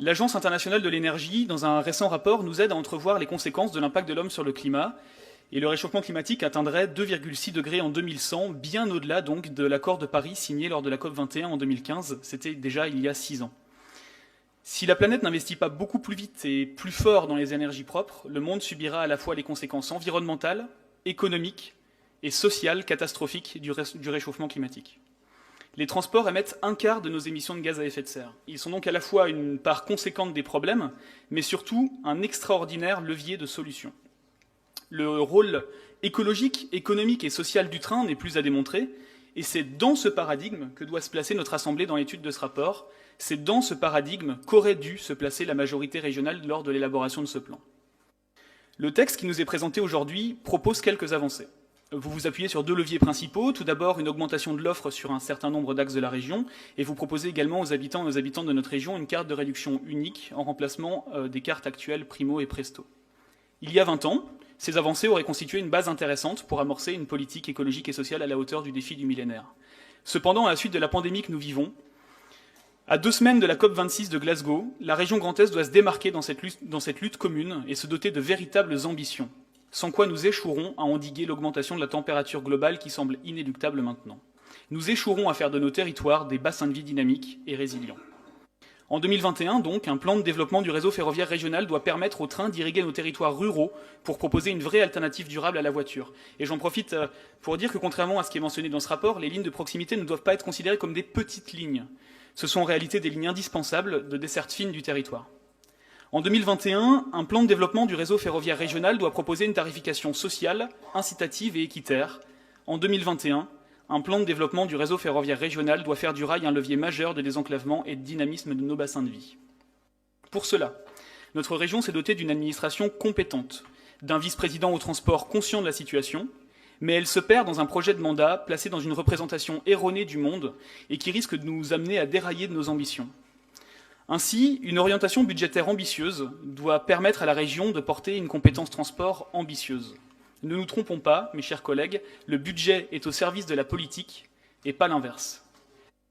L'Agence internationale de l'énergie, dans un récent rapport, nous aide à entrevoir les conséquences de l'impact de l'homme sur le climat. Et le réchauffement climatique atteindrait 2,6 degrés en 2100, bien au-delà donc de l'accord de Paris signé lors de la COP21 en 2015. C'était déjà il y a 6 ans. Si la planète n'investit pas beaucoup plus vite et plus fort dans les énergies propres, le monde subira à la fois les conséquences environnementales, économiques et sociales catastrophiques du réchauffement climatique. Les transports émettent un quart de nos émissions de gaz à effet de serre. Ils sont donc à la fois une part conséquente des problèmes, mais surtout un extraordinaire levier de solutions. Le rôle écologique, économique et social du train n'est plus à démontrer, et c'est dans ce paradigme que doit se placer notre Assemblée dans l'étude de ce rapport. C'est dans ce paradigme qu'aurait dû se placer la majorité régionale lors de l'élaboration de ce plan. Le texte qui nous est présenté aujourd'hui propose quelques avancées. Vous vous appuyez sur deux leviers principaux. Tout d'abord, une augmentation de l'offre sur un certain nombre d'axes de la région, et vous proposez également aux habitants et aux habitantes de notre région une carte de réduction unique en remplacement des cartes actuelles Primo et Presto. Il y a 20 ans, ces avancées auraient constitué une base intéressante pour amorcer une politique écologique et sociale à la hauteur du défi du millénaire. Cependant, à la suite de la pandémie que nous vivons, à 2 semaines de la COP26 de Glasgow, la région Grand Est doit se démarquer dans cette lutte commune et se doter de véritables ambitions, sans quoi nous échouerons à endiguer l'augmentation de la température globale qui semble inéluctable maintenant. Nous échouerons à faire de nos territoires des bassins de vie dynamiques et résilients. En 2021, donc, un plan de développement du réseau ferroviaire régional doit permettre aux trains d'irriguer nos territoires ruraux pour proposer une vraie alternative durable à la voiture. Et j'en profite pour dire que, contrairement à ce qui est mentionné dans ce rapport, les lignes de proximité ne doivent pas être considérées comme des petites lignes. Ce sont en réalité des lignes indispensables de desserte fine du territoire. En 2021, un plan de développement du réseau ferroviaire régional doit proposer une tarification sociale, incitative et équitaire. En 2021, un plan de développement du réseau ferroviaire régional doit faire du rail un levier majeur de désenclavement et de dynamisme de nos bassins de vie. Pour cela, notre région s'est dotée d'une administration compétente, d'un vice-président au transport conscient de la situation, mais elle se perd dans un projet de mandat placé dans une représentation erronée du monde et qui risque de nous amener à dérailler de nos ambitions. Ainsi, une orientation budgétaire ambitieuse doit permettre à la région de porter une compétence transport ambitieuse. Ne nous trompons pas, mes chers collègues, le budget est au service de la politique et pas l'inverse.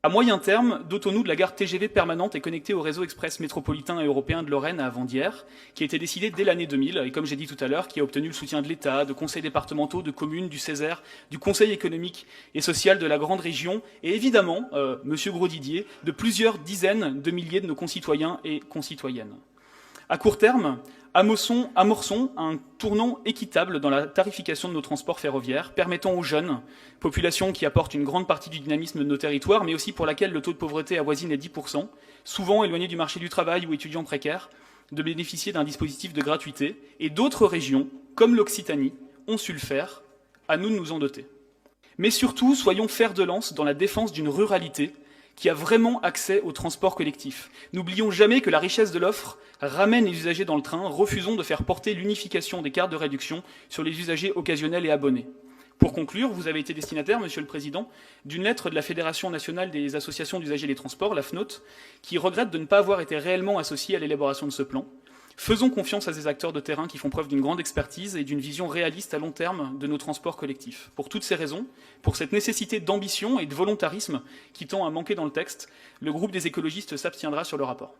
À moyen terme, dotons-nous de la gare TGV permanente et connectée au réseau express métropolitain et européen de Lorraine à Avandière, qui a été décidée dès l'année 2000, et comme j'ai dit tout à l'heure, qui a obtenu le soutien de l'État, de conseils départementaux, de communes, du Césaire, du Conseil économique et social de la grande région, et évidemment, Monsieur Grosdidier, de plusieurs dizaines de milliers de nos concitoyens et concitoyennes. À court terme, amorçons un tournant équitable dans la tarification de nos transports ferroviaires, permettant aux jeunes, population qui apporte une grande partie du dynamisme de nos territoires, mais aussi pour laquelle le taux de pauvreté avoisine les 10%, souvent éloignés du marché du travail ou étudiants précaires, de bénéficier d'un dispositif de gratuité. Et d'autres régions, comme l'Occitanie, ont su le faire, à nous de nous en doter. Mais surtout, soyons fers de lance dans la défense d'une ruralité qui a vraiment accès au transport collectif. N'oublions jamais que la richesse de l'offre ramène les usagers dans le train. Refusons de faire porter l'unification des cartes de réduction sur les usagers occasionnels et abonnés. Pour conclure, vous avez été destinataire, Monsieur le Président, d'une lettre de la Fédération nationale des associations d'usagers des transports, la FNOT, qui regrette de ne pas avoir été réellement associée à l'élaboration de ce plan. Faisons confiance à ces acteurs de terrain qui font preuve d'une grande expertise et d'une vision réaliste à long terme de nos transports collectifs. Pour toutes ces raisons, pour cette nécessité d'ambition et de volontarisme qui tend à manquer dans le texte, le groupe des écologistes s'abstiendra sur le rapport.